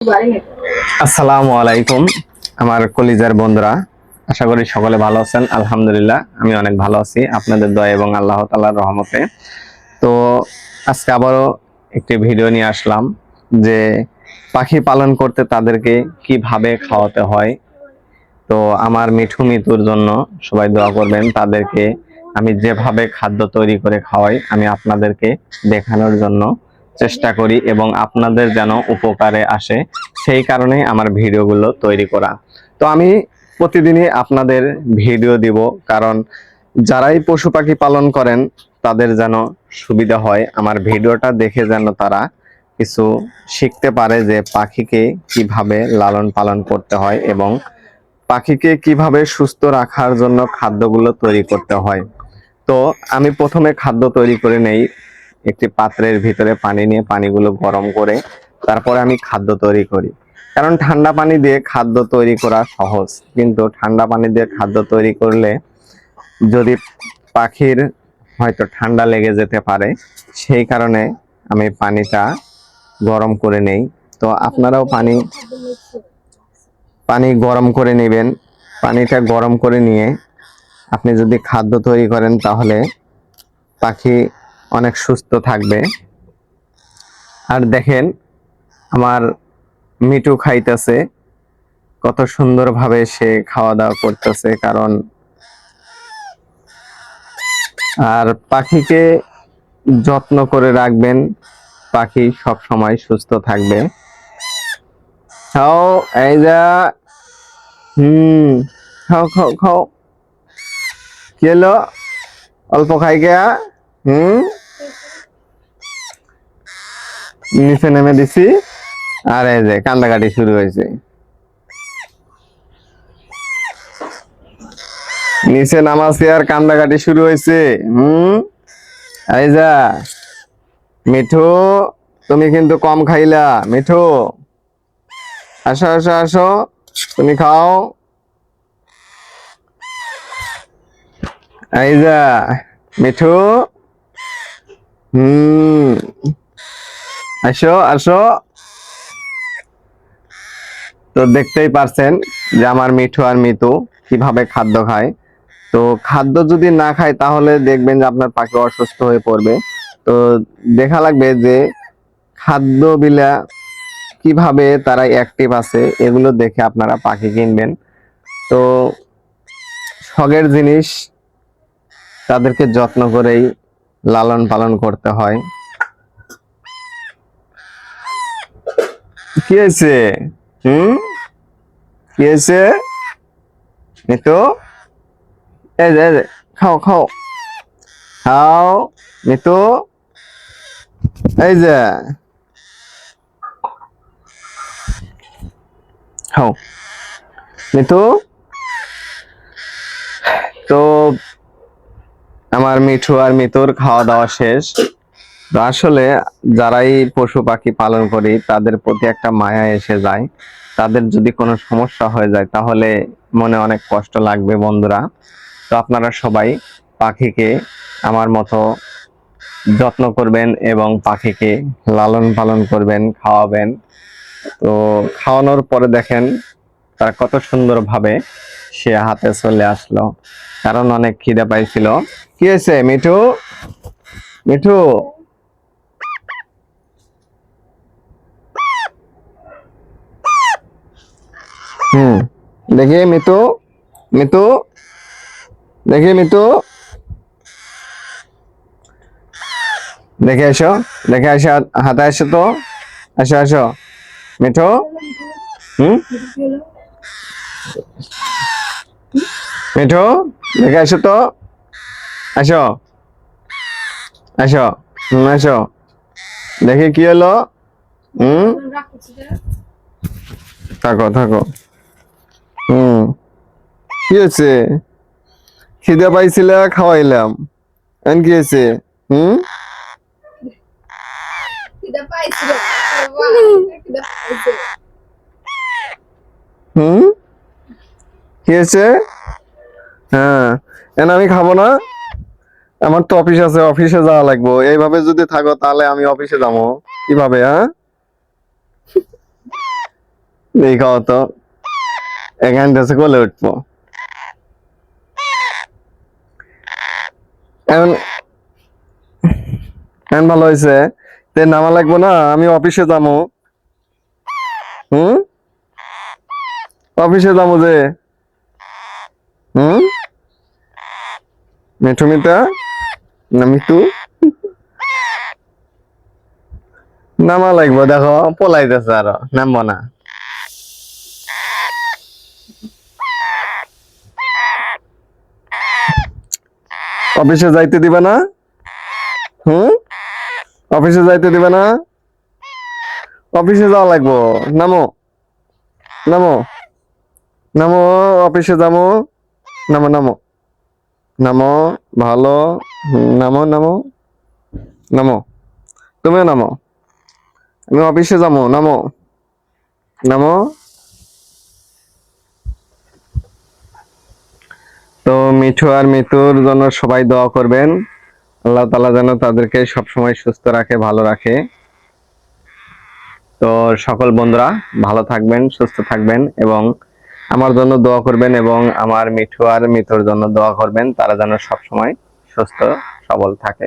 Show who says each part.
Speaker 1: আসসালামু আলাইকুম আমার কলিজার বন্ধুরা, আশা করি সকলে ভালো আছেন। আলহামদুলিল্লাহ আমি অনেক ভালো আছি আপনাদের দয়া এবং আল্লাহ তাআলার রহমতে। তো আজকে আবারও একটি ভিডিও নিয়ে আসলাম যে পাখি পালন করতে তাদেরকে কিভাবে খাওয়াতে হয়। তো আমার মিঠু মিতুর জন্য সবাই দোয়া করবেন। তাদেরকে আমি যেভাবে খাদ্য তৈরি করে খাওয়াই আমি আপনাদেরকে দেখানোর জন্য চেষ্টা করি এবং আপনাদের যেন উপকারে আসে, সেই কারণে আমার ভিডিওগুলো তৈরি করা। তো আমি প্রতিদিনই আপনাদের ভিডিও দিব, কারণ যারাই পশু পাখি পালন করেন তাদের যেন সুবিধা হয়। আমার ভিডিওটা দেখে যেন তারা কিছু শিখতে পারে যে পাখিকে কিভাবে লালন পালন করতে হয় এবং পাখিকে কিভাবে সুস্থ রাখার জন্য খাদ্যগুলো তৈরি করতে হয়। তো আমি প্রথমে খাদ্য তৈরি করে নেই। একটি পাত্রের ভিতরে পানি নিয়ে পানিগুলো গরম করে তারপরে আমি খাদ্য তৈরি করি। কারণ ঠান্ডা পানি দিয়ে খাদ্য তৈরি করা সহজ, কিন্তু ঠান্ডা পানি দিয়ে খাদ্য তৈরি করলে যদি পাখির হয়তো ঠান্ডা লেগে যেতে পারে, সেই কারণে আমি পানিটা গরম করে নেই। তো আপনারাও পানি গরম করে নেবেন। পানিটা গরম করে নিয়ে আপনি যদি খাদ্য তৈরি করেন তাহলে পাখি অনেক সুস্থ থাকবে। আর দেখেন আমার মিঠু খাইতেছে, কত সুন্দরভাবে সে খাওয়া দাওয়া করতেছে। কারণ আর পাখিকে যত্ন করে রাখবেন, পাখি সব সময় সুস্থ থাকবে। খাও, এই যা, খাও খাও খাও। কি হলো, অল্প খাই গেয়া? নিচে নেমে দিছি, আর এই যে কান্দাকাটি শুরু হয়েছে। নিচে নামাছি আর কান্দাকাটি শুরু হয়েছে। এই যা মিঠু, তুমি কিন্তু কম খাইলা। মিঠু, আসো আসো আসো, তুমি খাও। এই যা মিঠু, আসো আসো। তো দেখতেই পারছেন যে আমার মিঠু আর মিতু কিভাবে খাদ্য খায়। তো খাদ্য যদি না খায় তাহলে দেখবেন যে আপনার পাখি অসুস্থ হয়ে পড়বে। তো দেখা লাগবে যে খাদ্য বিলা কিভাবে তারা অ্যাক্টিভ আছে, এগুলো দেখে আপনারা পাখি কিনবেন। তো শখের জিনিস, তাদেরকে যত্ন করেই লালন পালন করতে হয়। কি হয়েছে? কি হয়েছে মিতু? এই যে খাও খাও খাও মিতু, এই যে খাও মিতু। তো আমার মিঠু আর মিতুর খাওয়া দাওয়া শেষ। তো আসলে যারাই পশু পাখি পালন করি তাদের প্রতি একটা মায়া এসে যায়। তাদের যদি কোনো সমস্যা হয়ে যায় তাহলে মনে অনেক কষ্ট লাগবে বন্ধুরা। তো আপনারা সবাই পাখিকে আমার মতো যত্ন করবেন এবং পাখিকে লালন পালন করবেন, খাওয়াবেন। তো খাওয়ানোর পরে দেখেন তার কত সুন্দরভাবে সে হাতে চলে আসলো, কারণ অনেক খিদে পাইছিল। কি হয়েছে মিঠু? মিঠু, দেখি মিতু, মিতু, দেখি মিতু, দেখে এসো, দেখে এসো, হাতে এসো তো, আসো আসো মিঠু। মিঠু, দেখে এসো তো, আসো আসো, আসো, দেখি কি হলো। থাকো থাকো। কি হয়েছে? খিদে পাইছিল, খাওয়াইলাম, এখন কি হয়েছে? কি হয়েছে? হ্যাঁ, এখন আমি খাবো না। আমার তো অফিস আছে, অফিসে যাওয়া লাগবো। এইভাবে যদি থাকো তাহলে আমি অফিসে যাবো কিভাবে? হ্যাঁ, দেখাও তো, এখান থেকে কোলে উঠবো এখন। এখন ভালো হয়েছে, তে নামা লাগবো না, আমি অফিসে যাবো। হুম, অফিসে যাবো যে। হুম, মিঠু মিতা না মিঠু, নামা লাগবো, দেখো পলাইতেছে, আরো নামবো না। অফিসে যাইতে দিবে না? হুম, অফিসে যাইতে দিবে না? অফিসে যাওয়া লাগবো, নামো নামো নামো, অফিসে যাবো, নামো নামো নামো, ভালো, নামো নামো নামো, তুমিও নামো, আমি অফিসে যাবো, নামো নামো। তো মিঠু আর মিতুর জন্য সবাই দোয়া করবেন, আল্লাহ তাআলা যেন তাদেরকে সবসময় সুস্থ রাখে, ভালো রাখে। তো সকল বন্ধুরা ভালো থাকবেন, সুস্থ থাকবেন এবং আমার জন্য দোয়া করবেন, এবং আমার মিঠু আর মিতুর জন্য দোয়া করবেন, তারা যেন সবসময় সুস্থ সবল থাকে।